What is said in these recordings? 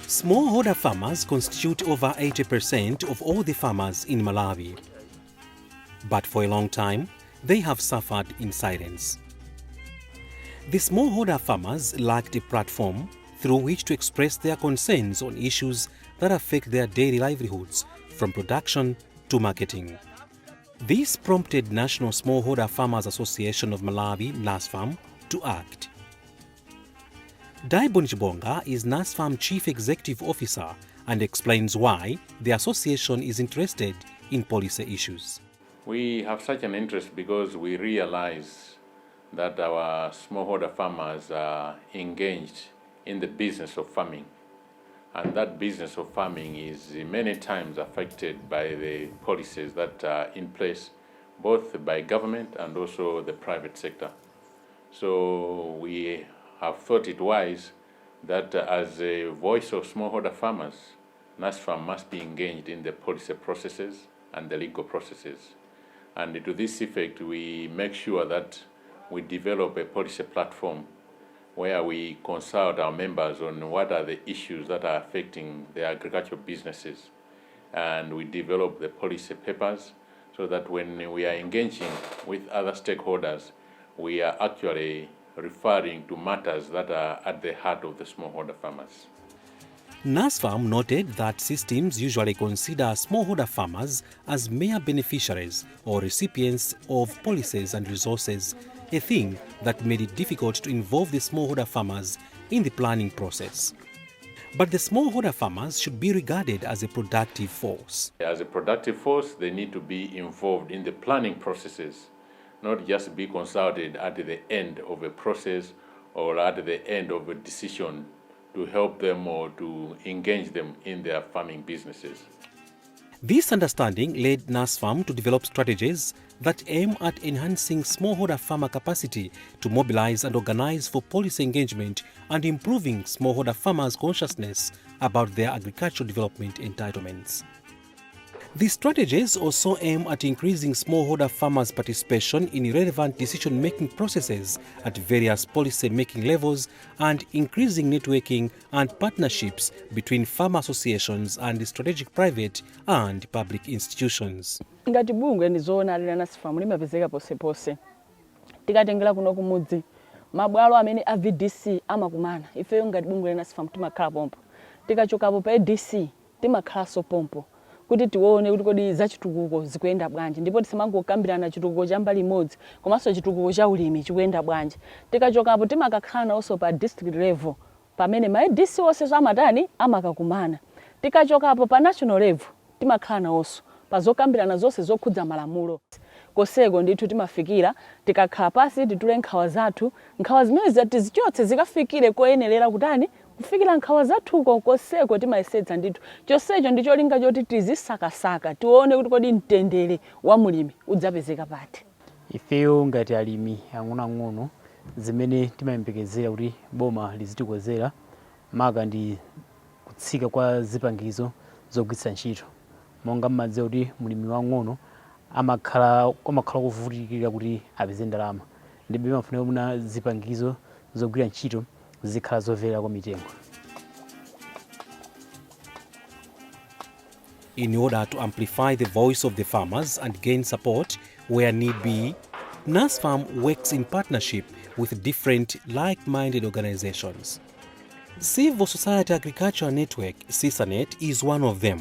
Smallholder farmers constitute over 80% of all the farmers in Malawi. But for a long time, they have suffered in silence. The smallholder farmers lacked a platform through which to express their concerns on issues that affect their daily livelihoods, from production to marketing. This prompted National Smallholder Farmers Association of Malawi, NASFAM, to act. Daibon Chibonga is NASFAM Chief Executive Officer and explains why the association is interested in policy issues. We have such an interest because we realize that our smallholder farmers are engaged in the business of farming. And that business of farming is many times affected by the policies that are in place, both by government and also the private sector. So we have thought it wise that as a voice of smallholder farmers, NASFAM must be engaged in the policy processes and the legal processes. And to this effect, we make sure that we develop a policy platform where we consult our members on what are the issues that are affecting the agricultural businesses. And we develop the policy papers so that when we are engaging with other stakeholders, we are actually referring to matters that are at the heart of the smallholder farmers. NASFAM noted that systems usually consider smallholder farmers as mere beneficiaries or recipients of policies and resources, a thing that made it difficult to involve the smallholder farmers in the planning process. But the smallholder farmers should be regarded as a productive force. As a productive force, they need to be involved in the planning processes, not just be consulted at the end of a process or at the end of a decision to help them or to engage them in their farming businesses. This understanding led NASFAM to develop strategies that aim at enhancing smallholder farmer capacity to mobilize and organize for policy engagement and improving smallholder farmers' consciousness about their agricultural development entitlements. These strategies also aim at increasing smallholder farmers' participation in relevant decision-making processes at various policy-making levels and increasing networking and partnerships between farmer associations and strategic private and public institutions. Ngati bungwe ndizoona lina NASFAM limapezeka posepose. Tikatengera kuno kumudzi, mabwalo amene a VDC amakumana. Ifeyo ngati bungwe lina NASFAM timakhala pompo. Tikachokapo pa ADC timakhalanso pompo. Kuti tione kuti kodi za chitukuko zikuyenda bwanji, ndipo tisamangokambirana chitukuko cha mbali imodzi komanso chitukuko cha ulimi chikuyenda bwanji. Tikachokapo timakakhala also pa district level pamene ma ADC onse amatani amakakumana. Tikachokapo pa national level timakhala also pa zokambirana zonse zokhudza malamulo. Koseko ndithu timafikira tikakhala pasi titule nkhawa zathu, nkhawa zimene tizichotse zikafikire koyenerera kutani kufikira nkhawa zathuko koseko timayesetsa ndithu. Chonsecho ndicho linga choti tizisakasaka tione kuti kodi mtendere wa mulimi udzapezeka pati. Ifeyo ngati alimi ang'onoang'ono zimene timayembekezera kuti boma lizitikozera maka ndi kutsika kwa zipangizo zogwiritsa ntchito. Monga mmadziwa kuti mulimi wang'ono amakhala kuvutikira kuti apeze ndalama. Ndipo amafunika muna zipangizo zogwira ntchito zikhala zovera kwa mitengo. In order to amplify the voice of the farmers and gain support where need be, NASFAM works in partnership with different like-minded organizations. Civil Society Agricultural Network, CISANET, is one of them.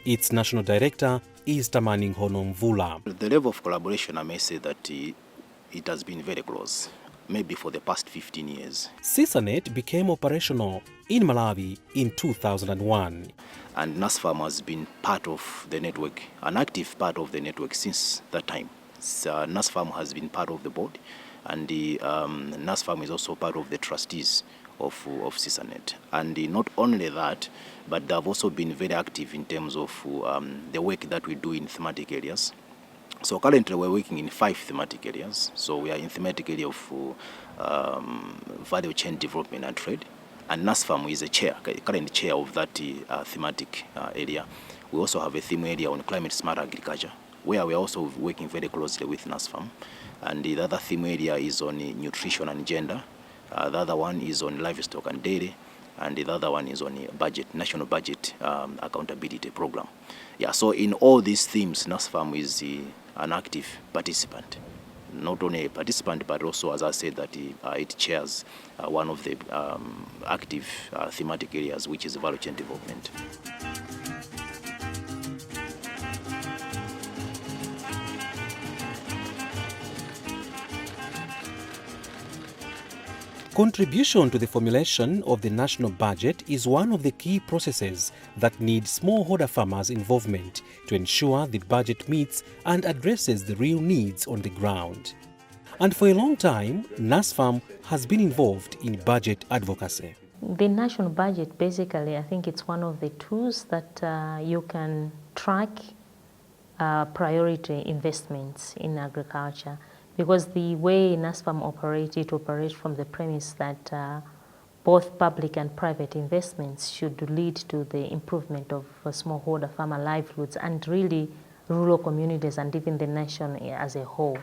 Its national director is Tamani Mvula. The level of collaboration, I may say that it has been very close, maybe for the past 15 years. CISANET became operational in Malawi in 2001. And NASFAM has been part of the network, an active part of the network since that time. NASFAM has been part of the board, and the NASFAM is also part of the trustees of CISANET. And not only that, but they have also been very active in terms of the work that we do in thematic areas. So currently we're working in 5 thematic areas. So we are in thematic area of value chain development and trade. And NASFAM is a current chair of that thematic area. We also have a theme area on climate smart agriculture, where we are also working very closely with NASFAM. And the other theme area is on nutrition and gender. The other one is on livestock and dairy. and the other one is on the budget, national budget accountability program. Yeah, so in all these themes, NASFAM is an active participant. Not only a participant, but also, as I said, that it chairs one of the active thematic areas, which is value chain development. Contribution to the formulation of the national budget is one of the key processes that need smallholder farmers' involvement to ensure the budget meets and addresses the real needs on the ground. And for a long time, NASFAM has been involved in budget advocacy. The national budget, basically, I think it's one of the tools that you can track priority investments in agriculture. Because the way NASFAM operates, it operates from the premise that both public and private investments should lead to the improvement of smallholder farmer livelihoods and really rural communities and even the nation as a whole.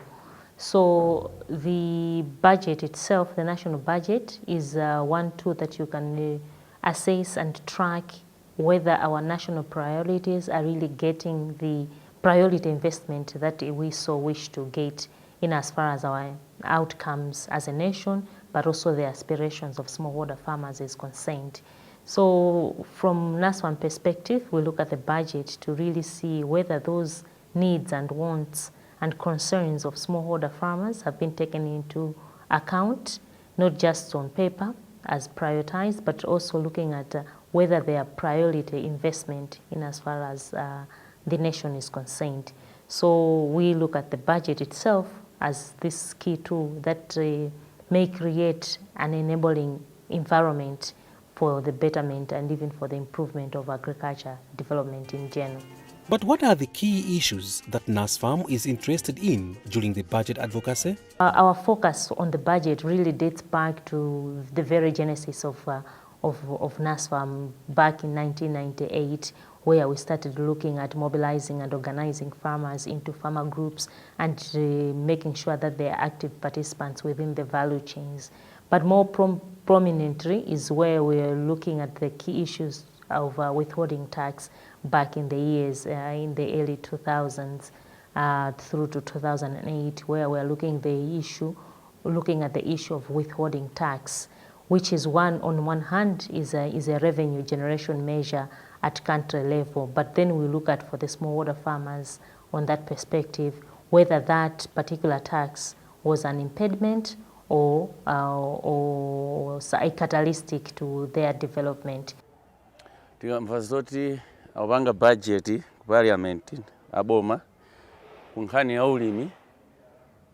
So the budget itself, the national budget, is one tool that you can assess and track whether our national priorities are really getting the priority investment that we so wish to get in as far as our outcomes as a nation, but also the aspirations of smallholder farmers is concerned. So from NASFAM perspective, we look at the budget to really see whether those needs and wants and concerns of smallholder farmers have been taken into account, not just on paper as prioritized, but also looking at whether they are priority investment in as far as the nation is concerned. So we look at the budget itself as this key tool that may create an enabling environment for the betterment and even for the improvement of agriculture development in general. But what are the key issues that NASFAM is interested in during the budget advocacy? Our focus on the budget really dates back to the very genesis of NASFAM back in 1998, where we started looking at mobilizing and organizing farmers into farmer groups and making sure that they are active participants within the value chains. But more prominently is where we are looking at the key issues of withholding tax back in the years, in the early 2000s through to 2008, where we're looking at the issue of withholding tax, which is on one hand is a revenue generation measure at country level, but then we look at for the smallholder farmers on that perspective, whether that particular tax was an impediment or a catalytic to their development. Tikamva zoti awanga budget ku parliament aboma ku nkhani ya ulimi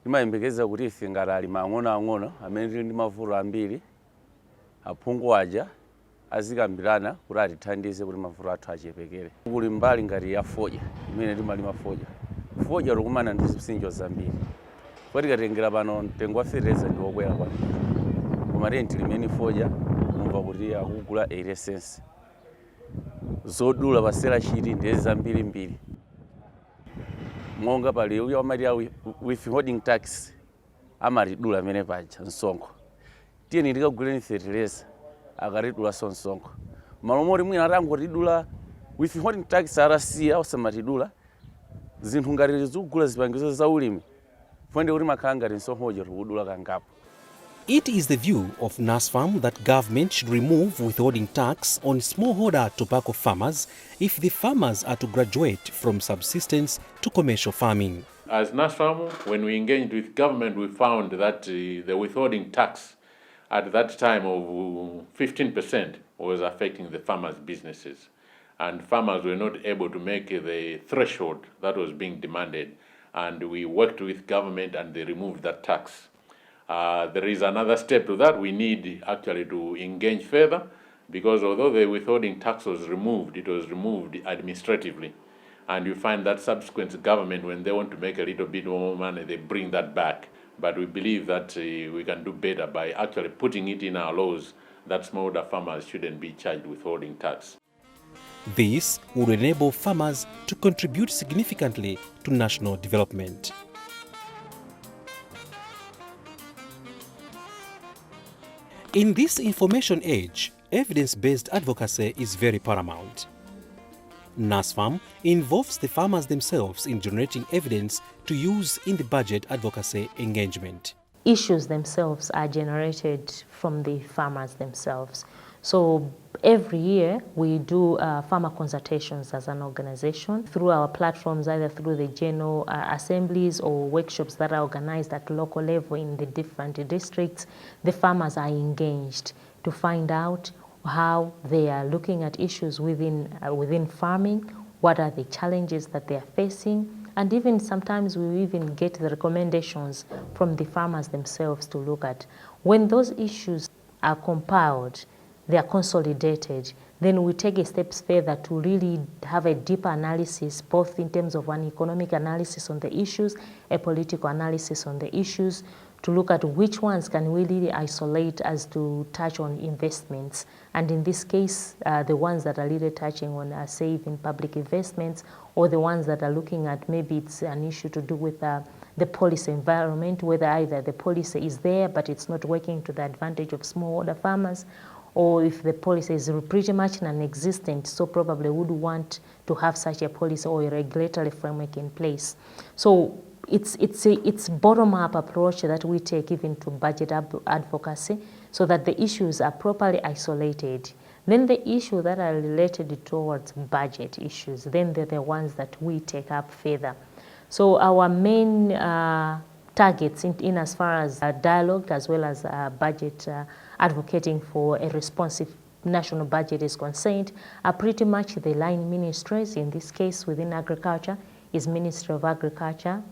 timayembekeza kuti ife ngati alimi ang'ono amene tili ndi mavuto ambiri aphungu aja azikambirana kuti atithandize kuti mavuto athu achepekere. Kuli mbali ngati ya fodya imene timalima fodya tikumana ndi zipsinjo zambiri. Poti tikatengera pano mtengo wa fertilizer ndi wokwera kwambiri. Koma renti limene fodya mumva kuti akugula 80 cents. Zodula pasela chiti ndi zambirimbiri. Monga pali uyo amati withholding tax amatidula amene paja msonkho. Tiyeni tikaguleni fertilizer akaridula msonkho. Malo moti mwina atangotidula withholding tax arasiya osamatidula zinthu ngati zikugula zipangizo za ulimi fonde kuti makhala ngati msonkhojo tikudula kangapo. It is the view of NASFAM that government should remove withholding tax on smallholder tobacco farmers if the farmers are to graduate from subsistence to commercial farming. As NASFAM, when we engaged with government, we found that the withholding tax at that time of 15% was affecting the farmers' businesses. And farmers were not able to make the threshold that was being demanded. And we worked with government and they removed that tax. There is another step to that. We need actually to engage further because although the withholding tax was removed, it was removed administratively. And you find that subsequent government, when they want to make a little bit more money, they bring that back. But we believe that we can do better by actually putting it in our laws that smallholder farmers shouldn't be charged withholding tax. This would enable farmers to contribute significantly to national development. In this information age, evidence-based advocacy is very paramount. NASFAM involves the farmers themselves in generating evidence to use in the budget advocacy engagement. Issues themselves are generated from the farmers themselves. So every year we do farmer consultations as an organization through our platforms, either through the general assemblies or workshops that are organized at local level in the different districts. The farmers are engaged to find out how they are looking at issues within farming, what are the challenges that they are facing, and even sometimes we even get the recommendations from the farmers themselves to look at. When those issues are compiled, they are consolidated, then we take a step further to really have a deeper analysis, both in terms of an economic analysis on the issues, a political analysis on the issues, to look at which ones can we really isolate as to touch on investments. And in this case, the ones that are really touching on saving public investments, or the ones that are looking at maybe it's an issue to do with the policy environment, whether either the policy is there but it's not working to the advantage of smallholder farmers, or if the policy is pretty much non-existent, so probably would want to have such a policy or a regulatory framework in place. So it's bottom-up approach that we take even to budget advocacy, so that the issues are properly isolated. Then the issues that are related towards budget issues, then they're the ones that we take up further. So our main targets in as far as dialogue as well as budget advocating for a responsive national budget is concerned are pretty much the line ministries. In this case, within agriculture is Ministry of Agriculture,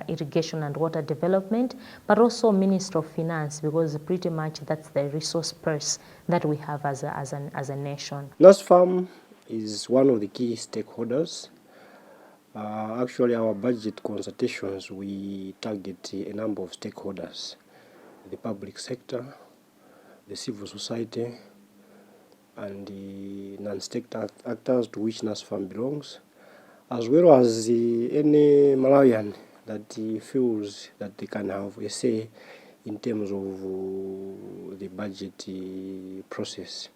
Irrigation and Water Development, but also Ministry of Finance, because pretty much that's the resource purse that we have as a nation. NASFAM is one of the key stakeholders. Actually, our budget consultations, we target a number of stakeholders: the public sector, the civil society, and the non-state actors to which NASFAM belongs, as well as any Malawian that feels that they can have a say in terms of the budget process.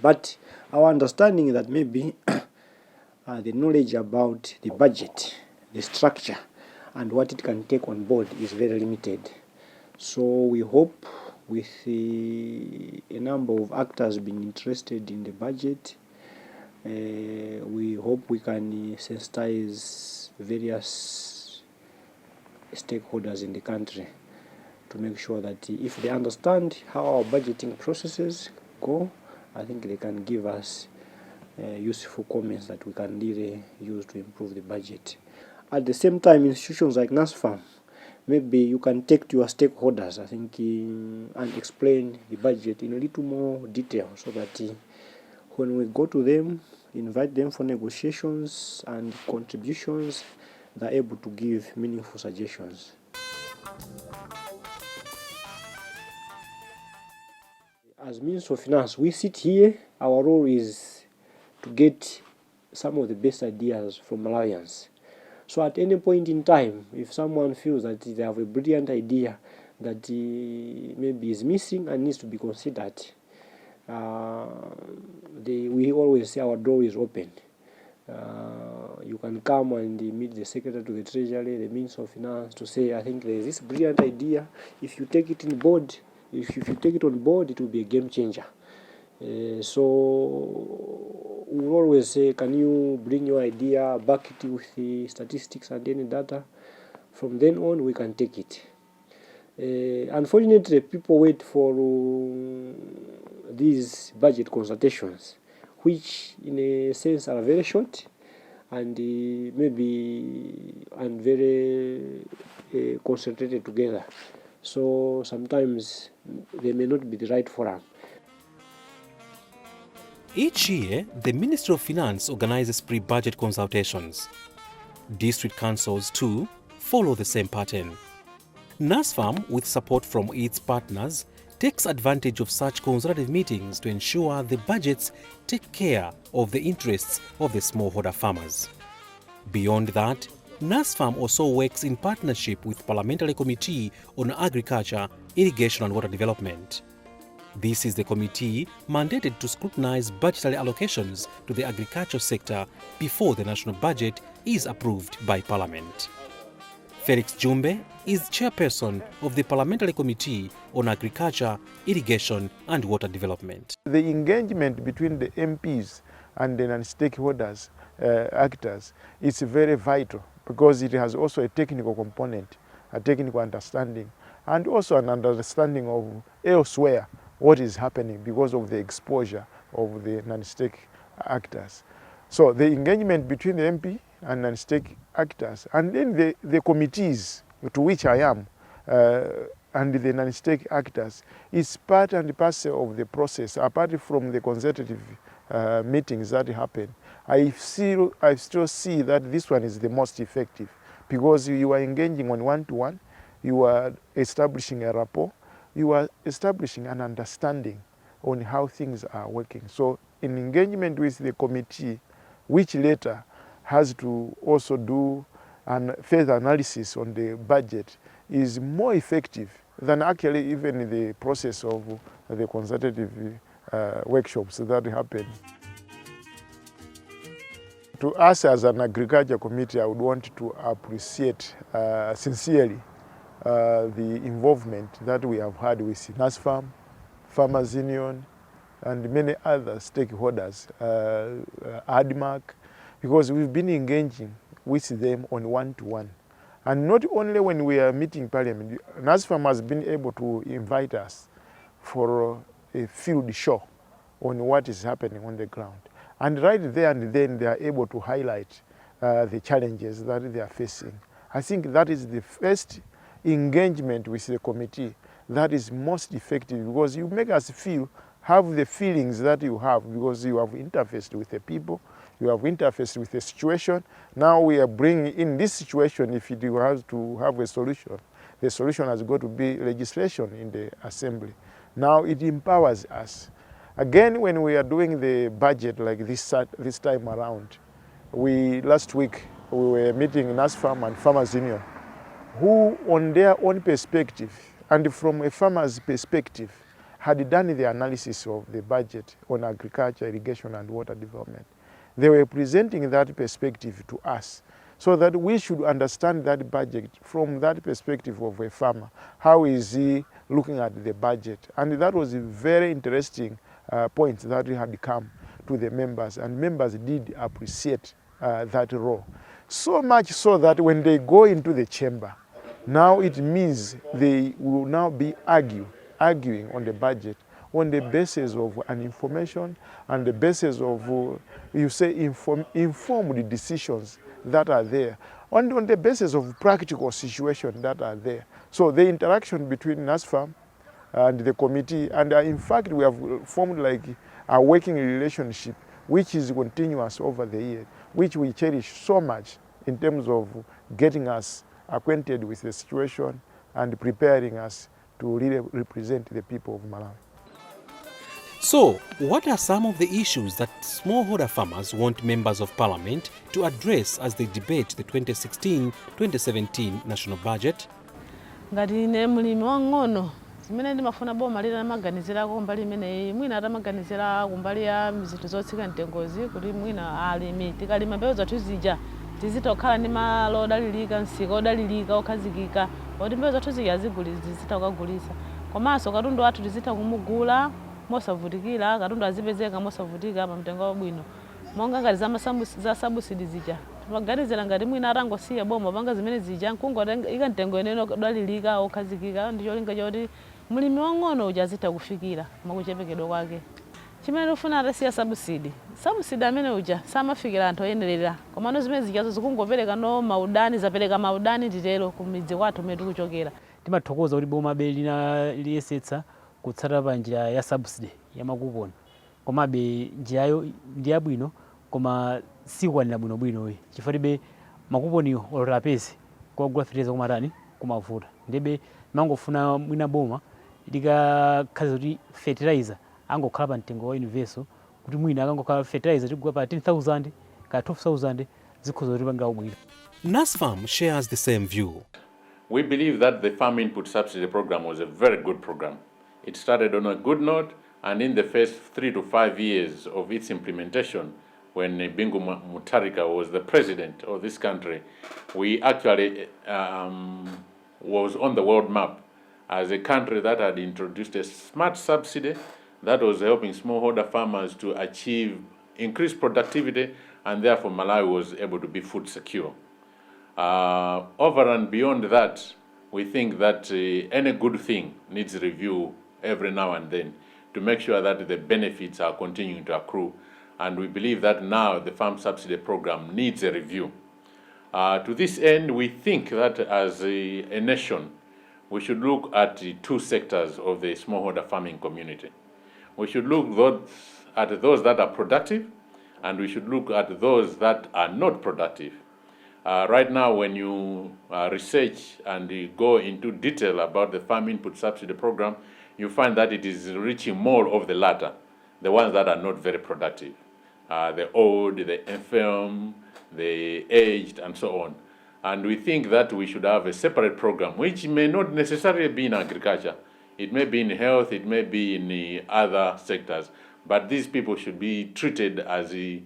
But our understanding that maybe the knowledge about the budget, the structure, and what it can take on board is very limited. So we hope with a number of actors being interested in the budget, we hope we can sensitize various stakeholders in the country to make sure that if they understand how our budgeting processes go, I think they can give us useful comments that we can really use to improve the budget. At the same time, institutions like NASFAM, maybe you can take to your stakeholders, I think, and explain the budget in a little more detail, so that when we go to them, invite them for negotiations and contributions, they're able to give meaningful suggestions. As Minister of Finance, we sit here, our role is to get some of the best ideas from Malawians. So at any point in time, if someone feels that they have a brilliant idea that maybe is missing and needs to be considered, we always say our door is open. You can come and meet the Secretary to the Treasury, the Minister of Finance, to say, I think there is this brilliant idea. If you take it on board, it will be a game changer. So we always say, can you bring your idea, back it with the statistics and any data? From then on, we can take it. Unfortunately, people wait for these budget consultations, which in a sense are very short and very concentrated together. So sometimes they may not be the right forum. Each year, the Ministry of Finance organizes pre-budget consultations. District councils, too, follow the same pattern. NASFAM, with support from its partners, takes advantage of such consultative meetings to ensure the budgets take care of the interests of the smallholder farmers. Beyond that, NASFAM also works in partnership with Parliamentary Committee on Agriculture, Irrigation and Water Development. This is the committee mandated to scrutinize budgetary allocations to the agriculture sector before the national budget is approved by Parliament. Felix Jumbe is chairperson of the Parliamentary Committee on Agriculture, Irrigation and Water Development. The engagement between the MPs and the non-stakeholders, actors, is very vital because it has also a technical component, a technical understanding, and also an understanding of elsewhere what is happening because of the exposure of the non-stake actors. So the engagement between the MP and non-stake actors, and then the committees to which I am, and the non-stake actors, is part and parcel of the process. Apart from the consultative meetings that happen, I still see that this one is the most effective because you are engaging on one-to-one, you are establishing a rapport, you are establishing an understanding on how things are working. So in engagement with the committee, which later has to also do further analysis on the budget, is more effective than actually even the process of the consultative workshops that happen. To us as an agriculture committee, I would want to appreciate sincerely the involvement that we have had with NASFAM, Farmers Union, and many other stakeholders, ADMAC, because we've been engaging with them on one-to-one. And not only when we are meeting Parliament, NASFAM has been able to invite us for a field show on what is happening on the ground. And right there and then they are able to highlight the challenges that they are facing. I think that is the first engagement with the committee that is most effective because you make us have the feelings that you have because you have interfaced with the people, you have interfaced with the situation. Now we are bringing in this situation. If you have to have a solution, the solution has got to be legislation in the assembly. Now it empowers us. Again, when we are doing the budget like this time around, last week we were meeting NASFAM and Farmers Union, who on their own perspective and from a farmer's perspective had done the analysis of the budget on agriculture, irrigation and water development. They were presenting that perspective to us so that we should understand that budget from that perspective of a farmer. How is he looking at the budget? And that was a very interesting point that had come to the members, and members did appreciate that role. So much so that when they go into the chamber, now it means they will now be arguing on the budget on the basis of an information and the basis of, informed decisions that are there, and on the basis of practical situations that are there. So the interaction between NASFAM and the committee, and in fact we have formed like a working relationship which is continuous over the year, which we cherish so much in terms of getting us acquainted with the situation and preparing us to really represent the people of Malawi. So, what are some of the issues that smallholder farmers want members of Parliament to address as they debate the 2016-2017 national budget? Ngati ine mulimi wang'ono zimene ndimafuna boma maganizirako mbali imeneyi, mwina atamaganizira kumbali ya zinthu zotsika mtengozi kuti mwina alimi tikalima mbewu zathu zija tizitokhala ndi malo odalirika, msika odalirika, okhazikika, kuti mbewu zathu zija zizita kukagulitsa. Komanso katundu wathu tizita kumugula mosavutikira, katundu azipezeka mosavutika pa mtengo wabwino. Monga ngati za subsidy zija timaganizira ngati mwina atangosiya boma panga zimene zija nkungotenga mtengo yenene odalirika, okhazikika, ndi cholinga choti mulimi wang'ono uja azita kufikira makuchepekedwa kwake. Chimene tifuna atasiya subsidy amene uja samafikira anthu oyenerera, komano zimene zijazo zikungopereka no maudani, zapereka maudani titero kumidzi kwathu kumene tikuchokera. Timathokoza kuti boma liyesetsa kutsata pa njira ya subsidy ya makuponi, komabe njirayo ndi yabwino koma sikwanira bwinobwino chifukwa tibe makuponiwo olota apeze kuwagula fertilizer kumatani kumavuta. Ndebe mangofuna mwina boma likakhaza kuti fertilizer angokhala pa mtengo wa universal, kuti mwina akangokhala fertilizer tigula pa 10,000 ka 12,000 zikhoza kuti panga ubwino. NASFAM shares the same view. We believe that the farm input subsidy program was a very good program. It started on a good note, and in the first 3 to 5 years of its implementation, when Bingu Mutharika was the president of this country, we actually was on the world map as a country that had introduced a smart subsidy that was helping smallholder farmers to achieve increased productivity, and therefore Malawi was able to be food secure. Over and beyond that, we think that any good thing needs review every now and then to make sure that the benefits are continuing to accrue. And we believe that now the farm subsidy program needs a review. To this end, we think that as a nation, we should look at the two sectors of the smallholder farming community. We should look at those that are productive, and we should look at those that are not productive. Right now, when you research and you go into detail about the farm input subsidy program, you find that it is reaching more of the latter, the ones that are not very productive. The old, the infirm, the aged, and so on. And we think that we should have a separate program, which may not necessarily be in agriculture. It may be in health, it may be in the other sectors, but these people should be treated as the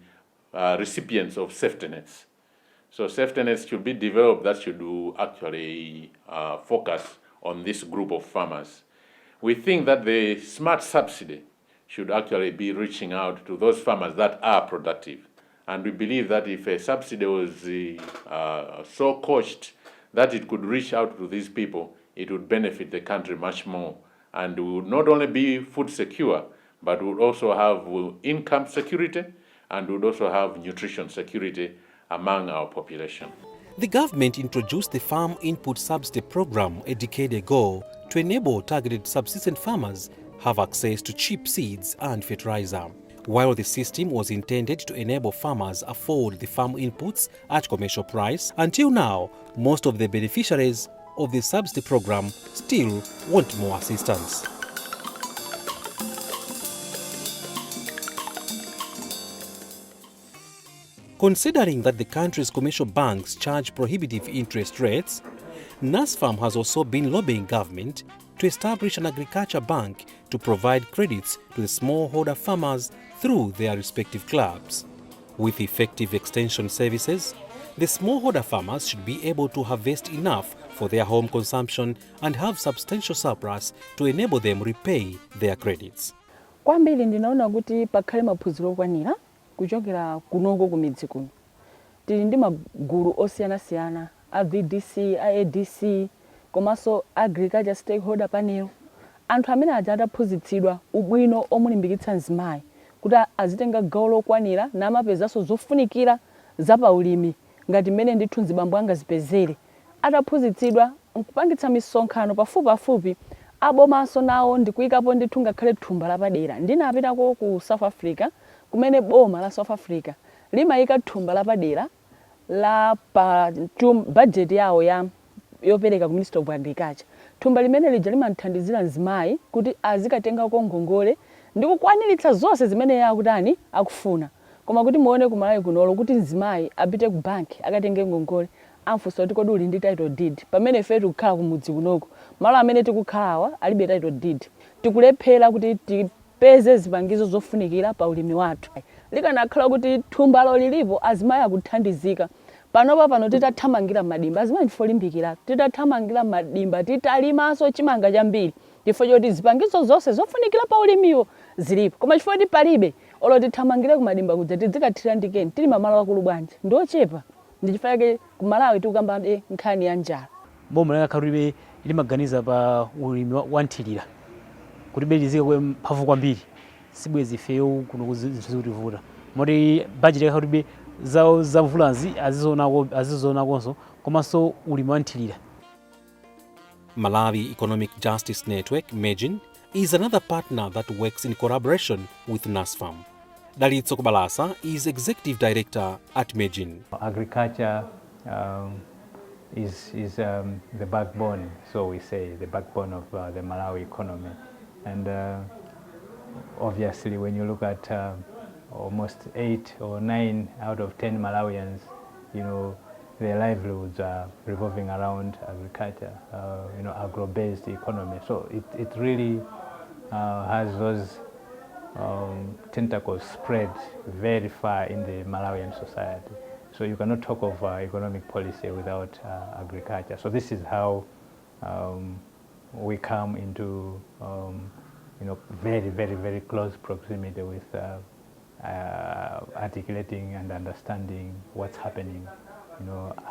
recipients of safety nets. So safety nets should be developed that should actually focus on this group of farmers. We think that the smart subsidy should actually be reaching out to those farmers that are productive. And we believe that if a subsidy was so couched that it could reach out to these people, it would benefit the country much more. And we would not only be food secure, but we would also have income security, and we would also have nutrition security among our population. The government introduced the Farm Input Subsidy Program a decade ago to enable targeted subsistence farmers have access to cheap seeds and fertilizer. While the system was intended to enable farmers afford the farm inputs at commercial price, until now, most of the beneficiaries of the subsidy program still want more assistance. Considering that the country's commercial banks charge prohibitive interest rates, NASFAM has also been lobbying government to establish an agriculture bank to provide credits to the smallholder farmers through their respective clubs. With effective extension services, the smallholder farmers should be able to harvest enough for their home consumption and have substantial surplus to enable them repay their credits. Kwambiri ndinaona kuti pakhale maphunziro okwanira kuchokera kunoko kumidzi kuno. Tili ndi magulu osiyanasiyana a VDC, a ADC, komanso agriculture stakeholder panel. Anthu amene aja adaphunzitsidwa ubwino omulimbikitsa mzimayi kuti azitenga gawo lokwanira namapezanso zofunikira zapaulimi ngati mmene ndithu nzibambo angazipezere. Adaphunzitsidwa nkupangitsa misonkhano pafupi abomanso nawo ndikuyikapo ndithu ngakhale thumba lapadera. Ndinapitako ku South Africa kumene boma la South Africa limayika thumba lapadera la pa budget yawo yopereka ku Ministry of Agriculture. Thumba limene lija limanthandizira mzimayi kuti azikatengako ngongole ndi kukwaniritsa zonse zimene yakutani akufuna. Koma kuti muone ku Malawi kunolo kuti mzimayi apite ku bank akatenge ngongole amfunsa kuti kodi uli ndi title deed. Pamene ife tikukhala kumudzi kunoko malo amene tikukhalawa alibe title deed. Tikulephera kuti tipeze zipangizo zofunikira pa ulimi wathu. Likanakhala kuti thumbalo lilipo azimayi akuthandizika. Pano titathamangira madimba azimayi ndifolimbikira titathamangira madimba titalimanso chimanga chambiri chifukwa choti zipangizo zonse zofunikira pa ulimiwo zilipo. Koma chifukwa kuti palibe olo tithamangire ku madimba kuja tidzikathira ndikeni tili mamalo akulu bwanji ndiochepa. Ndi chifukwa chake ku Malawi tikukamba nkhani ya njala. Boma lakakhalire limaganiza pa ulimi wanthilira kuti belizike mphamvu kwambiri sibwezi ifeyo kuno kuzitivuta moti budget yakhalire za mvulazi azizonakonso komanso ulimi wanthilira. Malawi Economic Justice Network, MEGIN, is another partner that works in collaboration with NASFAM. Dalitso Kubalasa is Executive Director at MEGIN. Agriculture is the backbone, so we say, the backbone of the Malawi economy. And obviously, when you look at almost 8 or 9 out of 10 Malawians, their livelihoods are revolving around agriculture, agro-based economy. So it really has those tentacles spread very far in the Malawian society. So you cannot talk of economic policy without agriculture. So this is how we come into very, very, very close proximity with articulating and understanding what's happening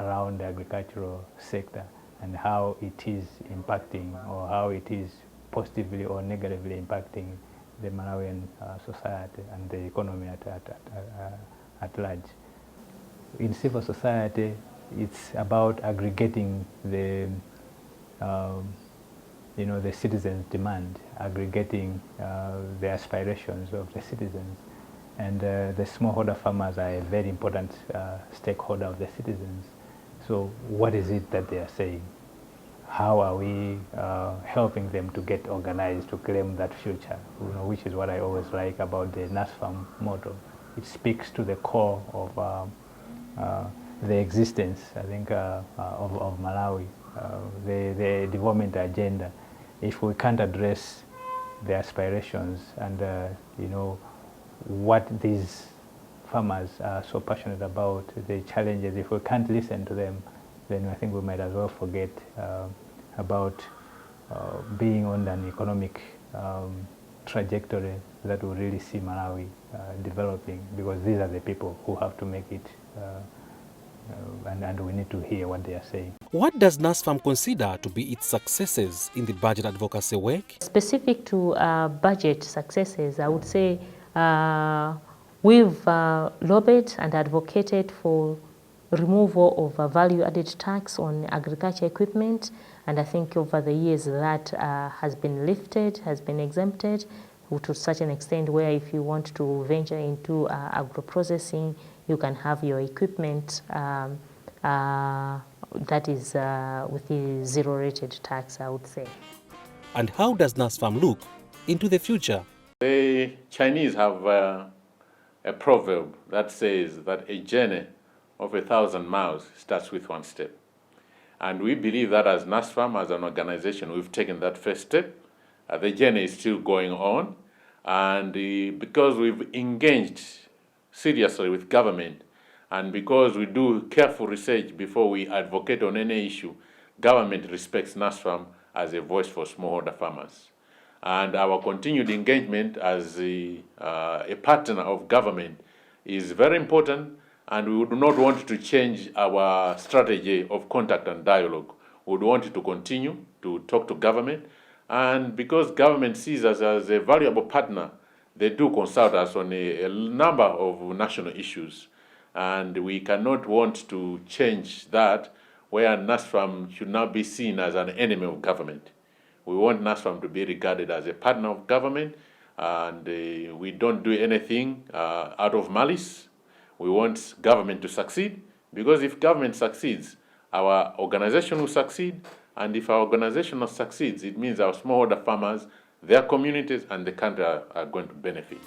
around the agricultural sector and how it is impacting, or how it is positively or negatively impacting the Malawian society and the economy at large. In civil society, it's about aggregating the the citizens' demand, aggregating the aspirations of the citizens. And the smallholder farmers are a very important stakeholder of the citizens. So what is it that they are saying? How are we helping them to get organized to claim that future? Which is what I always like about the NASFAM model. It speaks to the core of the existence, I think, of Malawi, the development agenda. If we can't address the aspirations and what these farmers are so passionate about, the challenges, if we can't listen to them, then I think we might as well forget about being on an economic trajectory that will really see Malawi developing, because these are the people who have to make it, and we need to hear what they are saying. What does NASFAM consider to be its successes in the budget advocacy work? Specific to budget successes, I would say we've lobbied and advocated for removal of value-added tax on agriculture equipment, and I think over the years that has been lifted, has been exempted to such an extent where if you want to venture into agro-processing, you can have your equipment that is with the zero-rated tax, I would say. And how does NASFAM look into the future? The Chinese have a proverb that says that a journey of 1,000 miles starts with one step. And we believe that as NASFAM, as an organization, we've taken that first step. The journey is still going on. And because we've engaged seriously with government, and because we do careful research before we advocate on any issue, government respects NASFAM as a voice for smallholder farmers. And our continued engagement as a partner of government is very important, and we would not want to change our strategy of contact and dialogue. We would want to continue to talk to government, and because government sees us as a valuable partner, they do consult us on a number of national issues, and we cannot want to change that where NASFAM should now be seen as an enemy of government. We want NASFAM to be regarded as a partner of government, and we don't do anything out of malice. We want government to succeed, because if government succeeds, our organization will succeed, and if our organization succeeds, it means our smallholder farmers, their communities, and the country are going to benefit.